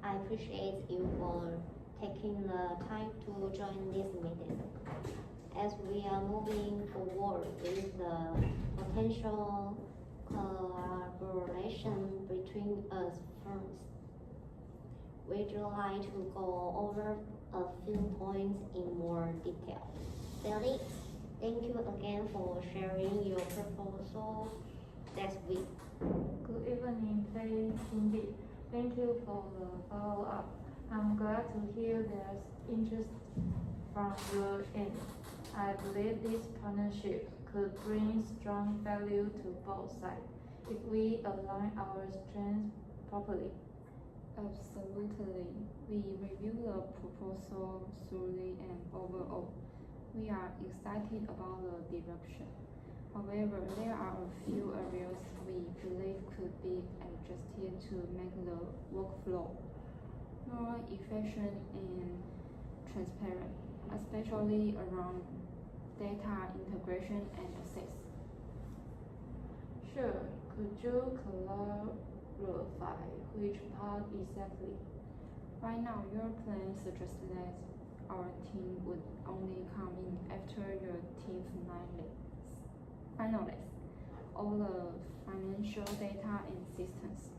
I appreciate you for taking the time to join this meeting. As we are moving forward with the potential collaboration between us firms, we'd like to go over a few points in more detail. Sally, thank you again for sharing your proposal last week. Good evening, Fay Cindy. Thank you for the follow-up. I'm glad to hear there's interest from your end. I believe this partnership could bring strong value to both sides if we align our strengths properly. Absolutely. We reviewed the proposal thoroughly and overall, we are excited about the direction. However, there are a few areas we believe could be adjusted to make the workflow more efficient and transparent, especially around data integration and access. Sure, could you clarify which part exactly? Right now, your plan suggests that our team would only come in after your team finalizes all the financial data and systems.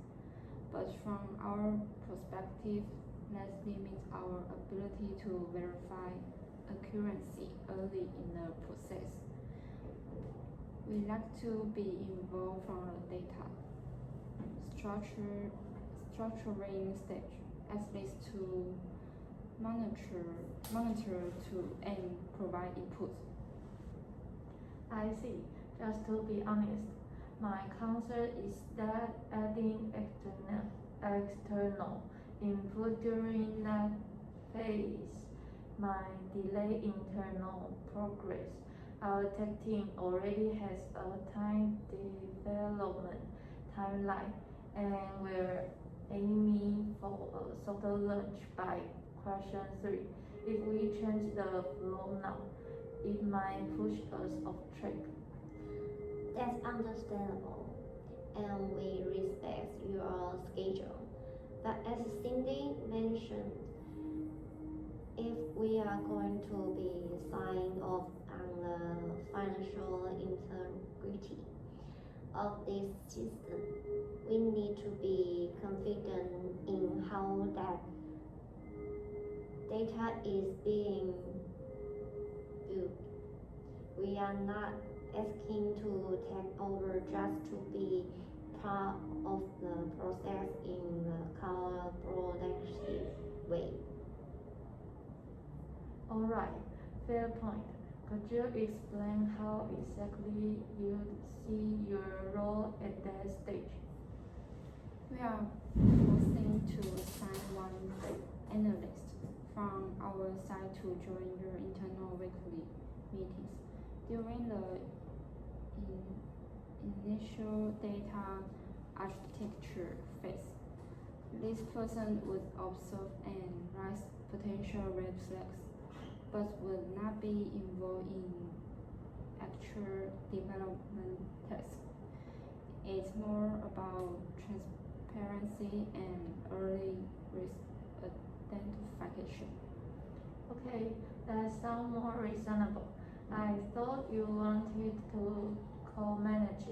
But from our perspective, that limits our ability to verify accuracy early in the process. We like to be involved from the data structuring stage, at least to monitor to and provide input. I see. Just to be honest, my concern is that adding external input during that phase might delay internal progress. Our tech team already has a time development timeline, and we're aiming for a soft launch by question 3. If we change the flow now, it might push us off track. That's understandable, and we respect your schedule. But as Cindy mentioned, if we are going to be signing off on the financial integrity of this system, we need to be confident in how that data is being built. We are not asking to take over just to be part of the process in a collaborative way. Alright, fair point. Could you explain how exactly you'd see your role at that stage? We are proposing to assign one analyst from our side to join your internal weekly meetings. During the initial data architecture phase, this person would observe and raise potential red flags, but would not be involved in actual development tasks. It's more about transparency and early risk identification. Okay, that sounds more reasonable. I thought you wanted to co-manage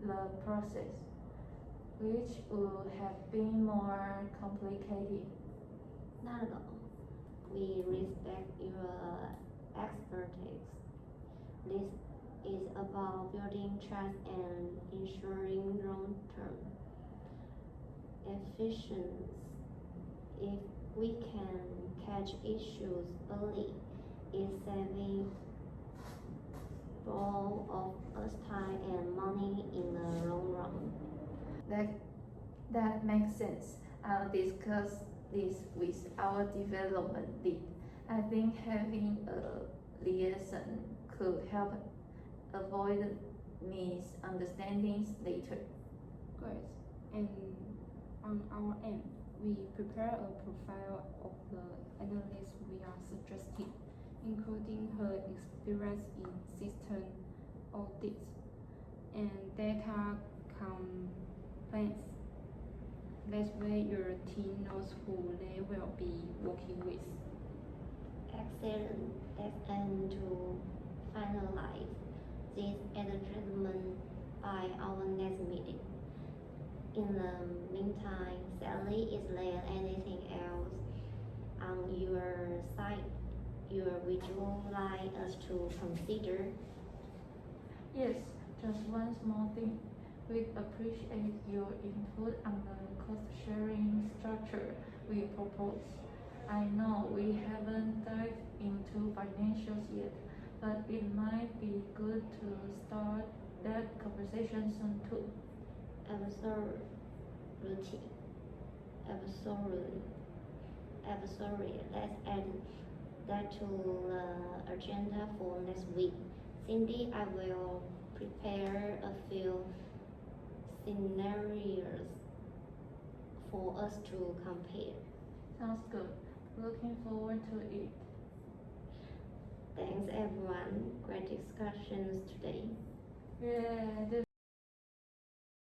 the process, which would have been more complicated. Not at all. We respect your expertise. This is about building trust and ensuring long-term efficiency. If we can catch issues early, it's saving all of us time and money in the long run. That makes sense. I'll discuss this with our development lead. I think having a liaison could help avoid misunderstandings later. Great. And on our end, we prepare a profile of the analyst we are suggesting, including her experience in system audits and data complaints. That way your team knows who they will be working with. Excellent. Let's aim to finalize this adjustment by our next meeting. In the meantime, Sally, is there anything else on your side would you like us to consider? Yes, just one small thing. We appreciate your input on the cost sharing structure we propose. I know we haven't dived into financials yet, but it might be good to start that conversation soon too. Absolutely. Let's add that to the agenda for next week. Cindy, I will prepare a few scenarios for us to compare. Sounds good. Looking forward to it. Thanks everyone. Great discussions today. Yeah,